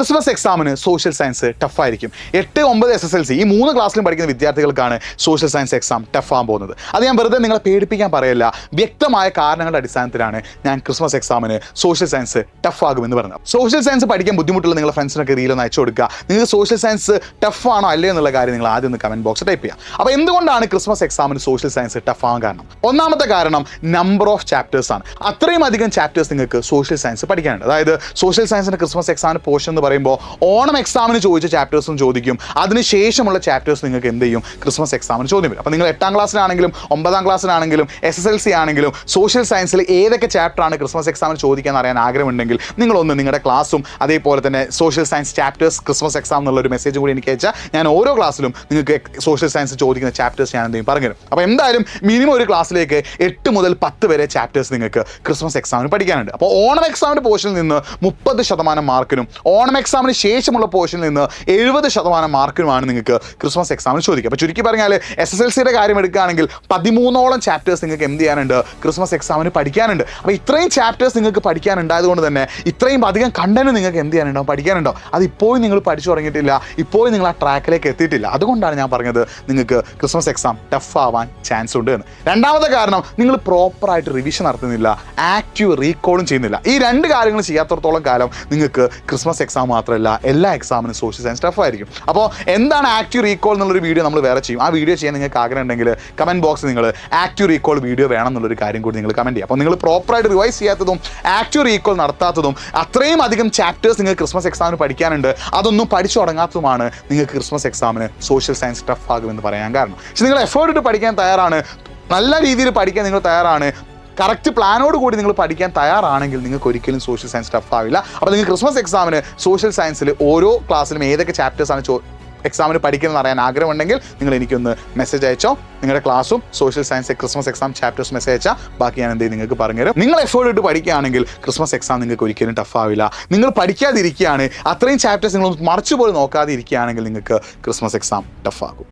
Christmas എക്സാമിന് social science ടഫായിരിക്കും. 8, 9 SSLC ഈ 3 ക്ലാസ്സിലും പഠിക്കുന്ന വിദ്യാർത്ഥികൾക്കാണ് സോഷ്യൽ സയൻസ് എക്സാം ടഫാകാൻ പോകുന്നത്. അത് ഞാൻ വെറുതെ നിങ്ങളെ പേടിപ്പിക്കാൻ പറയല്ല, വ്യക്തമായ കാരണങ്ങളുടെ അടിസ്ഥാനത്തിലാണ് ഞാൻ ക്രിസ്മസ് എക്സാമിന് സോഷ്യൽ സയൻസ് ടഫാകുമെന്ന് പറഞ്ഞത്. സോഷ്യൽ സയൻസ് പഠിക്കാൻ ബുദ്ധിമുട്ടുള്ള നിങ്ങളുടെ ഫ്രണ്ട്സിനൊക്കെ റീലൊന്ന് അയച്ചു കൊടുക്കുക. നിങ്ങൾക്ക് സോഷ്യൽ സയൻസ് ടഫാണോ അല്ലേ എന്നുള്ള കാര്യം നിങ്ങൾ ആദ്യം ഒന്ന് കമൻറ്റ് ബോക്സ് ടൈപ്പ് ചെയ്യുക. അപ്പോൾ എന്തുകൊണ്ടാണ് ക്രിസ്മസ് എക്സാമിന് സോഷ്യൽ സയൻസ് ടഫാകാൻ കാരണം? ഒന്നാമത്തെ കാരണം നമ്പർ ഓഫ് ചാപ്റ്റേഴ്സ് ആണ്. അത്രയും അധികം ചാപ്റ്റേഴ്സ് നിങ്ങൾക്ക് സോഷ്യൽ സയൻസ് പഠിക്കാനുണ്ട്. അതായത് സോഷ്യൽ സയൻസിൻ്റെ ക്രിസ്മസ് എക്സാമിന് പോർഷൻ എന്ന് പറയുമ്പോൾ ഓണം എക്സാമിന് ചോദിച്ച ചാപ്റ്റേഴ്സും ചോദിക്കും, അതിനുശേഷമുള്ള ചാപ്റ്റേഴ്സ് നിങ്ങൾക്ക് എന്ത് ചെയ്യും, ക്രിസ്മസ് എക്സാമിന് ചോദ്യം വരും. അപ്പോൾ നിങ്ങൾ 8ാം ക്ലാസ്സിലാണെങ്കിലും 9ാം ക്ലാസ്സിലാണെങ്കിലും SSLC ആണെങ്കിലും സോഷ്യൽ സയൻസിൽ ഏതൊക്കെ ചാപ്റ്ററാണ് ക്രിസ്മസ് എക്സാമിന് ചോദിക്കാൻ അറിയാൻ ആഗ്രഹമുണ്ടെങ്കിൽ നിങ്ങളൊന്ന് നിങ്ങളുടെ ക്ലാസ്സും അതേപോലെ തന്നെ social science chapters Christmas exam എന്നുള്ള ഒരു മെസ്സേജ് കൂടി എനിക്ക് അയച്ചാൽ ഞാൻ ഓരോ ക്ലാസ്സിലും നിങ്ങൾക്ക് സോഷ്യൽ സയൻസ് ചോദിക്കുന്ന ചാപ്റ്റേഴ്സ് ഞാൻ എന്തെങ്കിലും പറഞ്ഞുതരും. അപ്പോൾ എന്തായാലും മിനിമം ഒരു ക്ലാസ്സിലേക്ക് 8 മുതൽ 10 വരെ ചാപ്റ്റേഴ്സ് നിങ്ങൾക്ക് ക്രിസ്മസ് എക്സാമിന് പഠിക്കാനുണ്ട്. അപ്പോൾ ഓണം എക്സാമിൻ്റെ പോർഷനിൽ നിന്ന് 30% മാർക്കിനും ഓണം എക്സാമിന് ശേഷമുള്ള പോർഷനിൽ നിന്ന് 70% മാർക്കിനുമാണ് നിങ്ങൾക്ക് ക്രിസ്മസ് എക്സാമിന് ചോദിക്കുക. അപ്പോൾ ചുരുക്കി പറഞ്ഞാൽ SSLCയുടെ കാര്യം എടുക്കുകയാണെങ്കിൽ 13ഓളം ചാപ്റ്റേഴ്സ് നിങ്ങൾക്ക് എന്ത് ചെയ്യാനുണ്ട്, ക്രിസ്മസ് എക്സാമിന് പഠിക്കാനുണ്ട്. അപ്പോൾ ഇത്രയും ചാപ്റ്റേഴ്സ് നിങ്ങൾക്ക് പഠിക്കാനുണ്ടായതുകൊണ്ട് തന്നെ ഇത്രയും അധികം കണ്ടന്റ് നിങ്ങൾക്ക് എന്ത് ചെയ്യാനുണ്ടോ, പഠിക്കാനുണ്ടോ. അത് ഇപ്പോഴും നിങ്ങൾ പഠിച്ചു തുടങ്ങിയിട്ടില്ല, ഇപ്പോഴും നിങ്ങൾ ആ ട്രാക്കിലേക്ക് എത്തിയിട്ടില്ല. അതുകൊണ്ടാണ് ഞാൻ പറഞ്ഞത് നിങ്ങൾക്ക് ക്രിസ്മസ് എക്സാം ടഫ് ആവാൻ ചാൻസ് ഉണ്ട് എന്ന്. രണ്ടാമത്തെ കാരണം നിങ്ങൾ പ്രോപ്പറായിട്ട് റിവിഷൻ നടത്തുന്നില്ല, ആക്റ്റീവ് റീകോളും ചെയ്യുന്നില്ല. ഈ 2 കാര്യങ്ങൾ ചെയ്യാത്തടത്തോളം കാലം നിങ്ങൾക്ക് ക്രിസ്മസ് എക്സാം മാത്രമല്ല എല്ലാ എക്സാമിനും സോഷ്യൽ സയൻസ് ടഫായിരിക്കും. അപ്പോൾ എന്താണ് ആക്റ്റീവ് റീകോൾ എന്നുള്ളൊരു വീഡിയോ നമ്മൾ വേറെ ചെയ്യും. ആ വീഡിയോ ചെയ്യാൻ നിങ്ങൾക്ക് ആഗ്രഹം ഉണ്ടെങ്കിൽ കമൻറ്റ് ബോക്സിൽ നിങ്ങൾ ആക്റ്റീവ് റീകോൾ വീഡിയോ വേണം എന്നുള്ളൊരു കാര്യം കൂടി നിങ്ങൾ കമൻറ്റ് ചെയ്യുക. അപ്പോൾ നിങ്ങൾ പ്രോപ്പറായിട്ട് റിവൈസ് ചെയ്യാത്തതും ആക്റ്റീവ് റീകോൾ നടത്താത്തതും അത്രയും അധികം ചാപ്റ്റേഴ്സ് നിങ്ങൾക്ക് ക്രിസ്മസ് എക്സാമിന് പഠിക്കാനുണ്ട്, അതൊന്നും പഠിച്ചു തുടങ്ങാത്തതുമാണ് നിങ്ങൾക്ക് ക്രിസ്മസ് എക്സാമിന് സോഷ്യൽ സയൻസ് ടഫ് ആകുമെന്ന് പറയാൻ കാരണം. പക്ഷേ നിങ്ങൾ എഫേർട്ട് ഇട്ട് പഠിക്കാൻ തയ്യാറാണ്, നല്ല രീതിയിൽ പഠിക്കാൻ നിങ്ങൾ തയ്യാറാണ്, കറക്റ്റ് പ്ലാനോട് കൂടി നിങ്ങൾ പഠിക്കാൻ തയ്യാറാണെങ്കിൽ നിങ്ങൾക്ക് ഒരിക്കലും സോഷ്യൽ സയൻസ് ടഫ് ആവില്ല. അപ്പോൾ നിങ്ങൾ ക്രിസ്മസ് എക്സാമിന് സോഷ്യൽ സയൻസിൽ ഓരോ ക്ലാസ്സിലും ഏതൊക്കെ ചാപ്റ്റേഴ്സാണ് എക്സാമിന് പഠിക്കുന്നത് അറിയാൻ ആഗ്രഹമുണ്ടെങ്കിൽ നിങ്ങൾ എനിക്കൊന്ന് മെസ്സേജ് അയച്ചോ. നിങ്ങളുടെ ക്ലാസ്സും social science Christmas exam chapters message അയച്ചാൽ ബാക്കി ഞാൻ എന്തെങ്കിലും നിങ്ങൾക്ക് പറഞ്ഞുതരും. നിങ്ങൾ എഫേർട്ട് ഇട്ട് പഠിക്കുകയാണെങ്കിൽ ക്രിസ്മസ് എക്സാം നിങ്ങൾക്ക് ഒരിക്കലും ടഫ് ആവില്ല. നിങ്ങൾ പഠിക്കാതിരിക്കുകയാണ്, അത്രയും ചാപ്റ്റേഴ്സ് നിങ്ങൾ മറിച്ചു പോലും നോക്കാതെ ഇരിക്കുകയാണെങ്കിൽ നിങ്ങൾക്ക് ക്രിസ്മസ് എക്സാം ടഫ് ആകും.